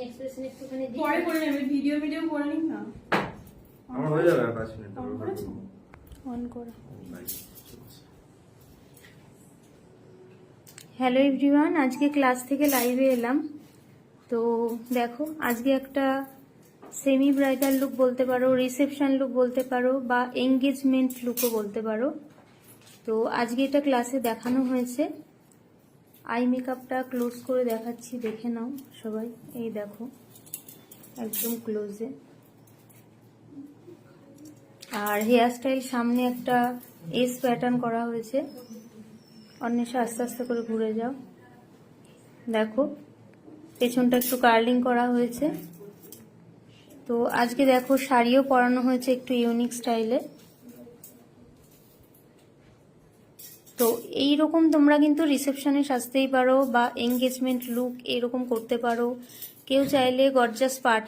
Expression একটুখানি দিই। পরে করে নেবে, ভিডিও করে নিন না। আমার হয়ে যাবে 5 মিনিট। অন করো। হ্যালো এভরিওয়ান, আজকে ক্লাস থেকে লাইভে এলাম। তো দেখো, আজকে একটা সেমি ব্রাইডাল লুক বলতে পারো, রিসেপশন লুক বলতে পারো, বা এঙ্গেজমেন্ট লুকও বলতে পারো। তো আজকে এটা ক্লাসে দেখানো হয়েছে। আই মেকআপটা ক্লোজ করে দেখাচ্ছি, দেখে নাও সবাই। এই দেখো, একদম ক্লোজে। আর হেয়ার স্টাইল সামনে একটা এস প্যাটার্ন করা হয়েছে। অন্বেষা আস্তে আস্তে করে ঘুরে যাও, দেখো পেছনটা একটু কার্লিং করা হয়েছে। তো আজকে দেখো শাড়িও পরানো হয়েছে একটু ইউনিক স্টাইলে। তো এইরকম তোমরা কিন্তু রিসেপশনে সাজতেই পারো, বা এঙ্গেজমেন্ট লুক এইরকম করতে পারো। কেউ চাইলে গর্জাস পার্টি